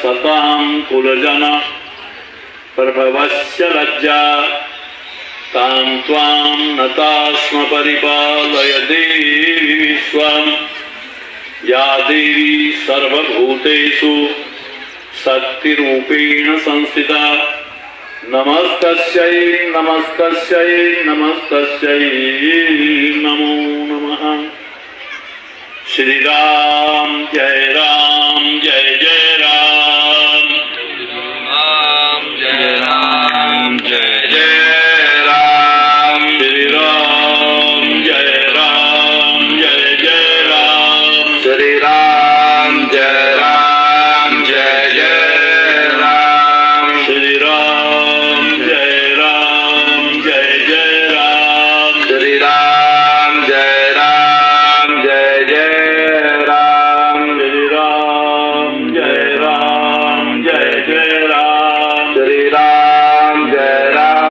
सतां कुलजन प्रभवस्य लज्जा तां त्वां नतास्म परिपालय देवी विश्वं या देवी सर्वभूतेषु शक्तिरूपेण संस्थिता नमस्तस्यै नमस्तस्यै नमस्तस्यै नमो नमः। श्री राम जय राम